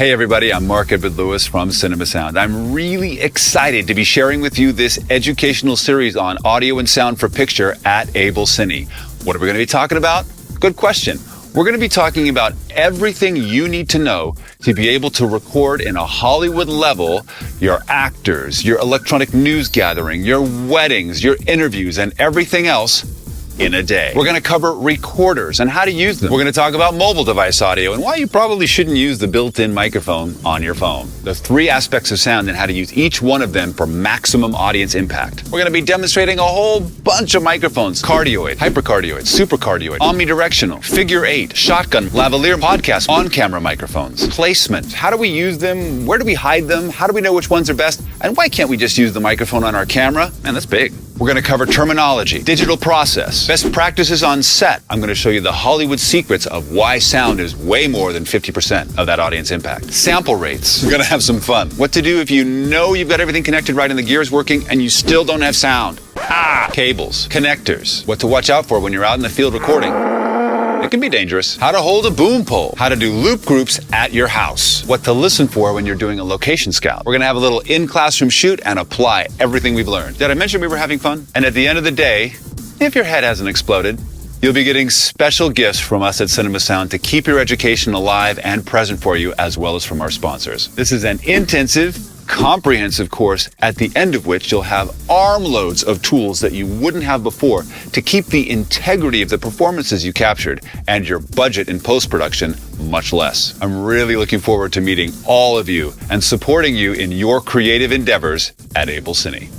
Hey everybody, I'm Mark Edward Lewis from Cinema Sound. I'm really excited to be sharing with you this educational series on audio and sound for picture at AbelCine. What are we going to be talking about? Good question. We're going to be talking about everything you need to know to be able to record in a Hollywood level your actors, your electronic news gathering, your weddings, your interviews, and everything else in a day. We're going to cover recorders and how to use them. We're going to talk about mobile device audio and why you probably shouldn't use the built-in microphone on your phone. The 3 aspects of sound and how to use each one of them for maximum audience impact. We're going to be demonstrating a whole bunch of microphones: cardioid, hypercardioid, supercardioid, omnidirectional, figure 8, shotgun, lavalier, podcast, on-camera microphones, placement. How do we use them? Where do we hide them? How do we know which ones are best? And why can't we just use the microphone on our camera? Man, that's big. We're going to cover terminology, digital process, best practices on set. I'm going to show you the Hollywood secrets of why sound is way more than 50% of that audience impact. Sample rates. We're going to have some fun. What to do if you know you've got everything connected right and the gear's working and you still don't have sound. Cables, connectors. What to watch out for when you're out in the field recording. It can be dangerous. How to hold a boom pole. How to do loop groups at your house. What to listen for when you're doing a location scout. We're going to have a little in-classroom shoot and apply everything we've learned. Did I mention we were having fun? And at the end of the day, if your head hasn't exploded, you'll be getting special gifts from us at Cinema Sound to keep your education alive and present for you, as well as from our sponsors. This is an intensive, comprehensive course at the end of which you'll have armloads of tools that you wouldn't have before to keep the integrity of the performances you captured and your budget in post-production much less. I'm really looking forward to meeting all of you and supporting you in your creative endeavors at AbelCine.